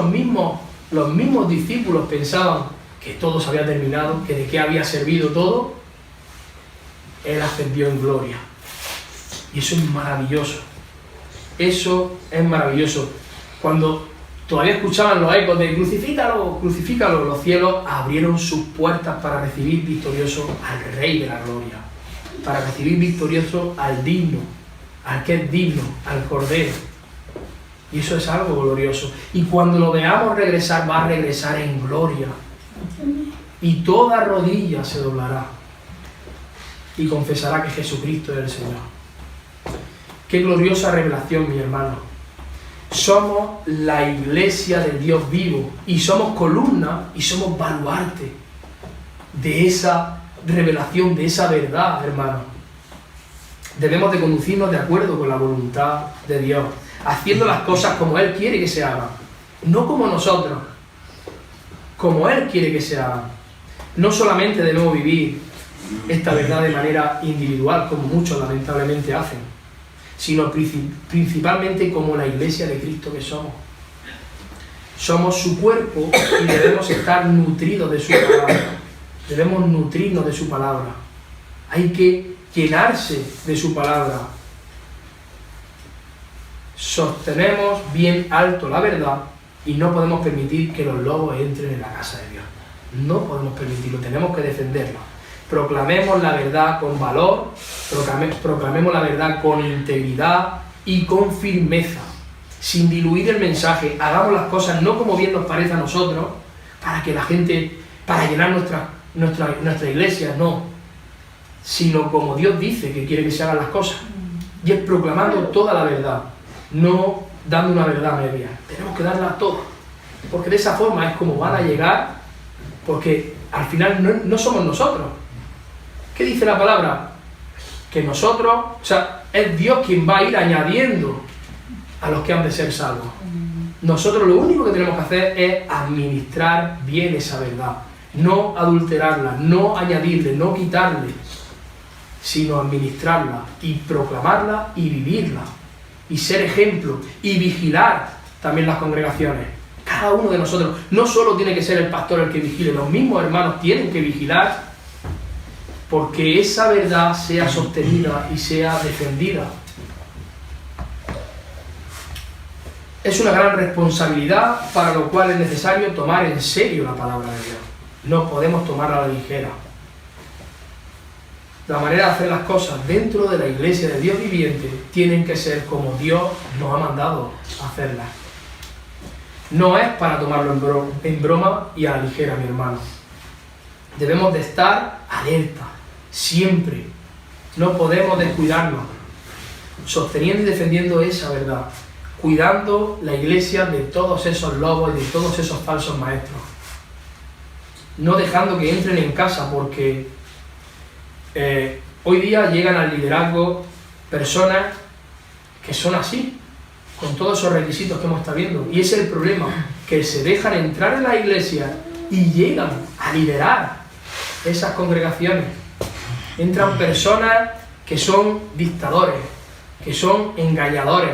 los mismos discípulos pensaban que todo se había terminado, que de qué había servido todo, Él ascendió en gloria. Y eso es maravilloso. Eso es maravilloso. Cuando todavía escuchaban los ecos de crucifícalo, crucifícalo, los cielos abrieron sus puertas para recibir victorioso al Rey de la Gloria, para recibir victorioso al digno, al que es digno, al Cordero. Y eso es algo glorioso. Y cuando lo veamos regresar, va a regresar en gloria. Y toda rodilla se doblará y confesará que Jesucristo es el Señor. Qué gloriosa revelación, mi hermano. Somos la iglesia del Dios vivo y somos columna y somos baluarte de esa revelación, de esa verdad, hermano. Debemos de conducirnos de acuerdo con la voluntad de Dios, haciendo las cosas como Él quiere que se hagan, no como nosotros, como Él quiere que se hagan. No solamente debemos vivir esta verdad de manera individual, como muchos lamentablemente hacen, sino principalmente como la iglesia de Cristo que somos. Somos su cuerpo y debemos estar nutridos de su palabra. Debemos nutrirnos de su palabra. Hay que llenarse de su palabra. Sostenemos bien alto la verdad y no podemos permitir que los lobos entren en la casa de Dios. No podemos permitirlo, tenemos que defenderla. Proclamemos la verdad con valor, proclamemos la verdad con integridad y con firmeza, sin diluir el mensaje. Hagamos las cosas no como bien nos parece a nosotros, para que la gente, para llenar nuestra iglesia, no, sino como Dios dice que quiere que se hagan las cosas. Y es proclamando toda la verdad, no dando una verdad media. Tenemos que darla toda, porque de esa forma es como van a llegar, porque al final no somos nosotros. ¿Qué dice la palabra? Que nosotros, o sea, es Dios quien va a ir añadiendo a los que han de ser salvos. Nosotros lo único que tenemos que hacer es administrar bien esa verdad, no adulterarla, no añadirle, no quitarle, sino administrarla y proclamarla y vivirla y ser ejemplo y vigilar también las congregaciones. Cada uno de nosotros, no solo tiene que ser el pastor el que vigile, los mismos hermanos tienen que vigilar porque esa verdad sea sostenida y sea defendida. Es una gran responsabilidad, para lo cual es necesario tomar en serio la palabra de Dios. No podemos tomarla a la ligera. La manera de hacer las cosas dentro de la iglesia de Dios viviente tienen que ser como Dios nos ha mandado hacerlas. No es para tomarlo en broma y a la ligera, mi hermano. Debemos de estar alerta, siempre. No podemos descuidarnos, sosteniendo y defendiendo esa verdad, cuidando la iglesia de todos esos lobos y de todos esos falsos maestros. No dejando que entren en casa, porque hoy día llegan al liderazgo personas que son así, con todos esos requisitos que hemos estado viendo. Y ese es el problema, que se dejan entrar en la iglesia y llegan a liderar esas congregaciones. Entran personas que son dictadores, que son engañadores,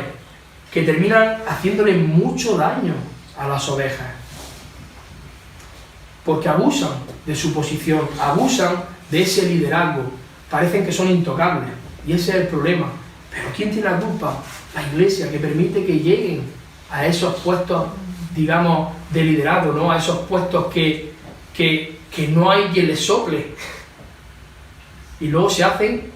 que terminan haciéndole mucho daño a las ovejas. Porque abusan de su posición, abusan de ese liderazgo, parecen que son intocables. Y ese es el problema. Pero ¿quién tiene la culpa? La iglesia, que permite que lleguen a esos puestos, digamos, de liderazgo, ¿no? A esos puestos que no hay quien les sople. Y luego se hacen,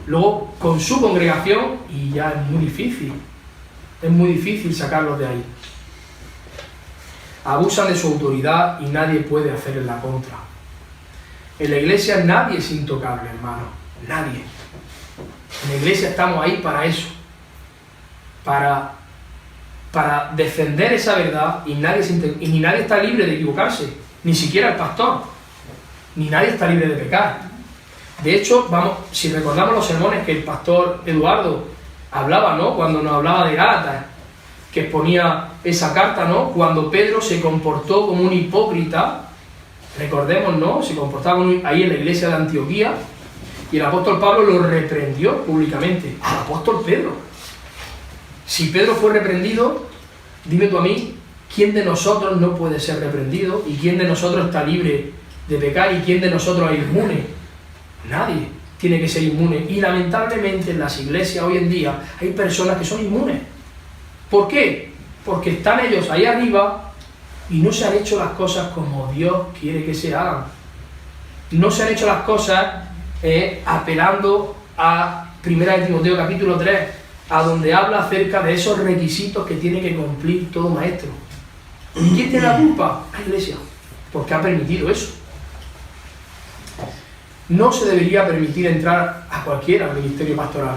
luego con su congregación, y ya es muy difícil sacarlos de ahí. Abusan de su autoridad y nadie puede hacerles la contra. En la iglesia nadie es intocable, hermano, nadie. En la iglesia estamos ahí para eso, para defender esa verdad, y ni nadie está libre de equivocarse, ni siquiera el pastor, ni nadie está libre de pecar. De hecho, si recordamos los sermones que el pastor Eduardo hablaba, ¿no? Cuando nos hablaba de Gálatas, que exponía esa carta, ¿no? Cuando Pedro se comportó como un hipócrita, recordemos, ¿no? Se comportaba ahí en la iglesia de Antioquía, y el apóstol Pablo lo reprendió públicamente al apóstol Pedro. Si Pedro fue reprendido, dime tú a mí, ¿quién de nosotros no puede ser reprendido? ¿Y quién de nosotros está libre de pecar? ¿Y quién de nosotros es inmune? Nadie tiene que ser inmune. Y lamentablemente en las iglesias hoy en día hay personas que son inmunes. ¿Por qué? Porque están ellos ahí arriba y no se han hecho las cosas como Dios quiere que se hagan. No se han hecho las cosas apelando a 1 Timoteo capítulo 3, a donde habla acerca de esos requisitos que tiene que cumplir todo maestro. ¿Y quién tiene la culpa? La Iglesia, porque ha permitido eso. No se debería permitir entrar a cualquiera al ministerio pastoral,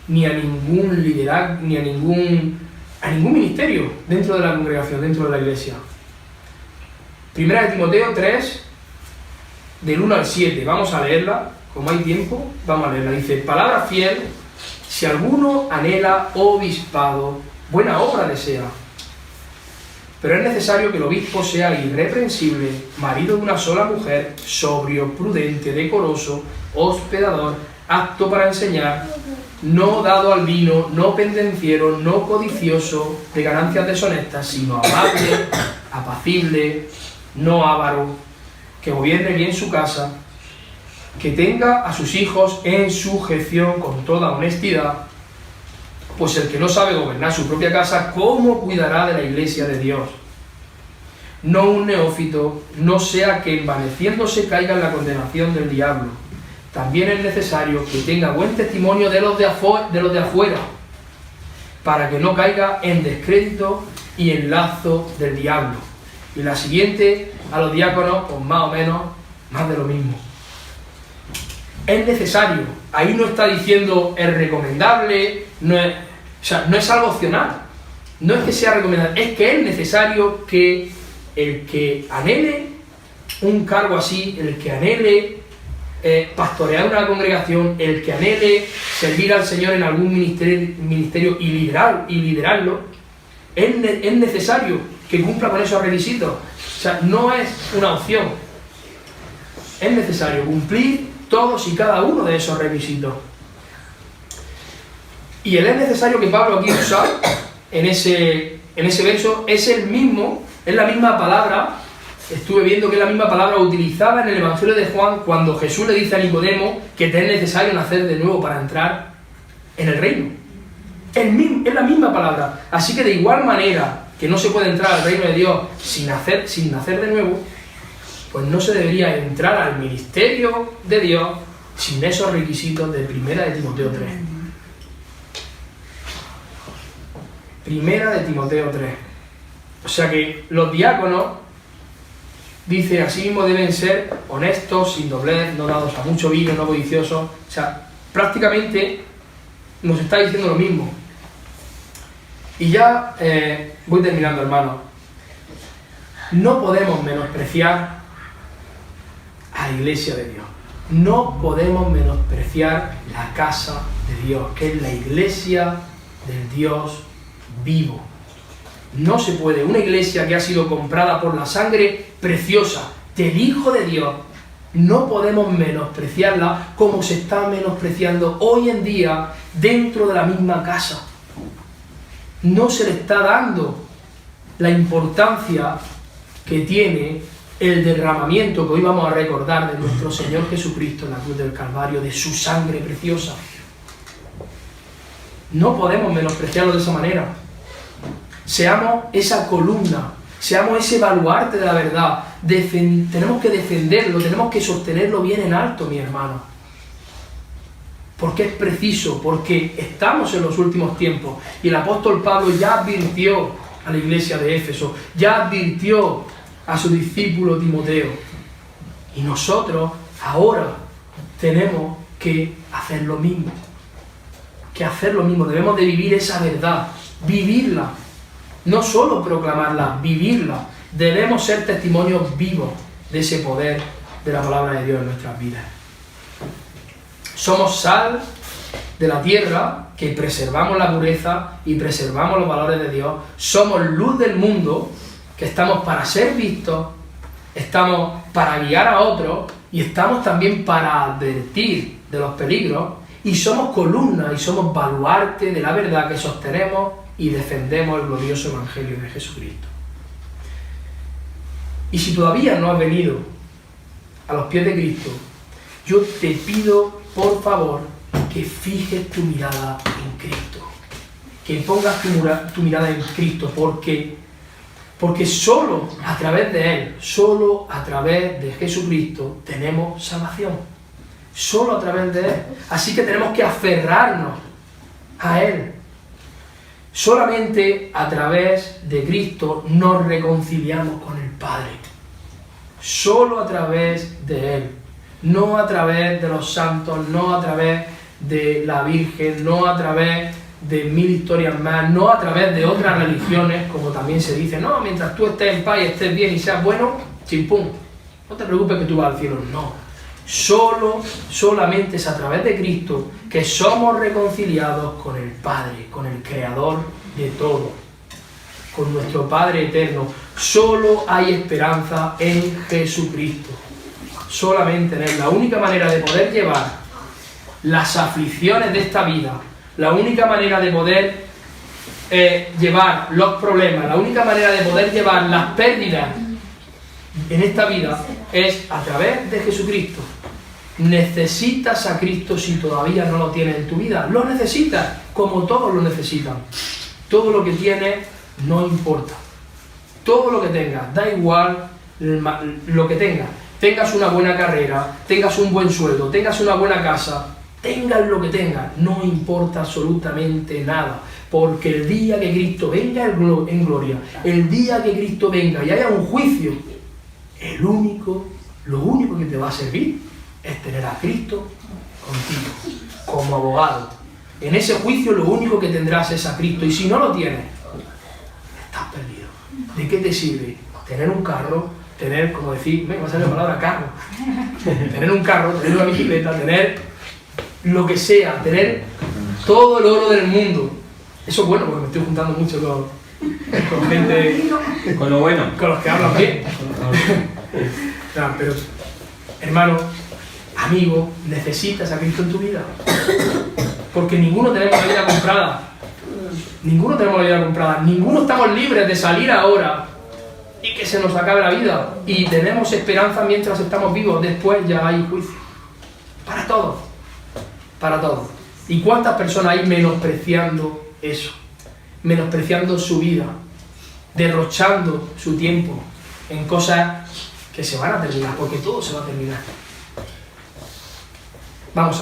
ni a ningún liderazgo, ni a ningún ministerio dentro de la congregación, dentro de la Iglesia. Primera de Timoteo 3, del 1 al 7, vamos a leerla, como hay tiempo, vamos a leerla. Dice: palabra fiel, si alguno anhela obispado, buena obra desea. Pero es necesario que el obispo sea irreprensible, marido de una sola mujer, sobrio, prudente, decoroso, hospedador, apto para enseñar, no dado al vino, no pendenciero, no codicioso de ganancias deshonestas, sino amable, apacible, no avaro, que gobierne bien su casa, que tenga a sus hijos en sujeción con toda honestidad, pues el que no sabe gobernar su propia casa, ¿cómo cuidará de la iglesia de Dios? No un neófito, no sea que envaneciéndose caiga en la condenación del diablo. También es necesario que tenga buen testimonio de los de afuera, para que no caiga en descrédito y en lazo del diablo. Y la siguiente, a los diáconos, pues más o menos, más de lo mismo. Es necesario, ahí no está diciendo es recomendable, no es algo opcional, no es que sea recomendable, es que es necesario que el que anhele un cargo así, el que anhele pastorear una congregación, el que anhele servir al Señor en algún ministerio y liderarlo, es necesario que cumpla con esos requisitos. O sea, no es una opción, es necesario cumplir todos y cada uno de esos requisitos. Y el es necesario que Pablo aquí usa en ese verso es la misma palabra, estuve viendo que es la misma palabra utilizada en el Evangelio de Juan cuando Jesús le dice a Nicodemo que te es necesario nacer de nuevo para entrar en el reino. Es la misma palabra. Así que de igual manera que no se puede entrar al reino de Dios sin nacer de nuevo, pues no se debería entrar al ministerio de Dios sin esos requisitos de Primera de Timoteo 3. Primera de Timoteo 3. O sea que los diáconos, dice, así mismo deben ser honestos, sin doblez, no dados a mucho vino, no codiciosos. O sea, prácticamente nos está diciendo lo mismo. Y ya voy terminando, hermanos. No podemos menospreciar a la iglesia de Dios. No podemos menospreciar la casa de Dios, que es la iglesia del Dios vivo. No se puede. Una iglesia que ha sido comprada por la sangre preciosa del Hijo de Dios, no podemos menospreciarla como se está menospreciando hoy en día dentro de la misma casa. No se le está dando la importancia que tiene el derramamiento que hoy vamos a recordar de nuestro Señor Jesucristo en la cruz del Calvario, de su sangre preciosa. No podemos menospreciarlo de esa manera. Seamos esa columna, seamos ese baluarte de la verdad. Tenemos que defenderlo, tenemos que sostenerlo bien en alto, mi hermano. Porque es preciso, porque estamos en los últimos tiempos. Y el apóstol Pablo ya advirtió a la iglesia de Éfeso, ya advirtió a su discípulo Timoteo. Y nosotros ahora tenemos que hacer lo mismo. Debemos de vivir esa verdad, vivirla. No solo proclamarla, vivirla. Debemos ser testimonios vivos de ese poder de la palabra de Dios en nuestras vidas. Somos sal de la tierra, que preservamos la pureza y preservamos los valores de Dios. Somos luz del mundo, que estamos para ser vistos, estamos para guiar a otros y estamos también para advertir de los peligros. Y somos columna y somos baluarte de la verdad que sostenemos y defendemos el glorioso Evangelio de Jesucristo. Y si todavía no has venido a los pies de Cristo, yo te pido, por favor, que fijes tu mirada en Cristo. Que pongas tu mirada en Cristo, porque solo a través de Él, solo a través de Jesucristo tenemos salvación. Solo a través de Él. Así que tenemos que aferrarnos a Él. Solamente a través de Cristo nos reconciliamos con el Padre. Solo a través de Él. No a través de los santos, no a través de la Virgen, no a través de 1000 historias más, no a través de otras religiones, como también se dice, no, mientras tú estés en paz y estés bien y seas bueno, chimpum, no te preocupes que tú vas al cielo. No, solamente es a través de Cristo que somos reconciliados con el Padre, con el Creador de todo, con nuestro Padre eterno. Solo hay esperanza en Jesucristo, solamente en Él. La única manera de poder llevar las aflicciones de esta vida, la única manera de poder llevar los problemas, la única manera de poder llevar las pérdidas en esta vida es a través de Jesucristo. Necesitas a Cristo si todavía no lo tienes en tu vida. Lo necesitas, como todos lo necesitan. Todo lo que tienes no importa. Todo lo que tengas, da igual lo que tengas. Tengas una buena carrera, tengas un buen sueldo, tengas una buena casa, tengas lo que tengas, no importa absolutamente nada. Porque el día que Cristo venga en gloria, el día que Cristo venga y haya un juicio, lo único que te va a servir es tener a Cristo contigo, como abogado. En ese juicio lo único que tendrás es a Cristo, y si no lo tienes, estás perdido. ¿De qué te sirve tener un carro, tener, como decir, me va a salir la palabra carro, tener un carro, tener una bicicleta, tener lo que sea, tener todo el oro del mundo? Eso es bueno, porque me estoy juntando mucho con gente, con lo bueno, con los que hablan bien. No, pero, hermano, amigo, necesitas a Cristo en tu vida. Porque ninguno tenemos la vida comprada. Ninguno tenemos la vida comprada. Ninguno estamos libres de salir ahora y que se nos acabe la vida. Y tenemos esperanza mientras estamos vivos. Después ya hay juicio. Para todos. Para todos. ¿Y cuántas personas hay menospreciando eso? Menospreciando su vida. Derrochando su tiempo en cosas que se van a terminar. Porque todo se va a terminar. Vamos a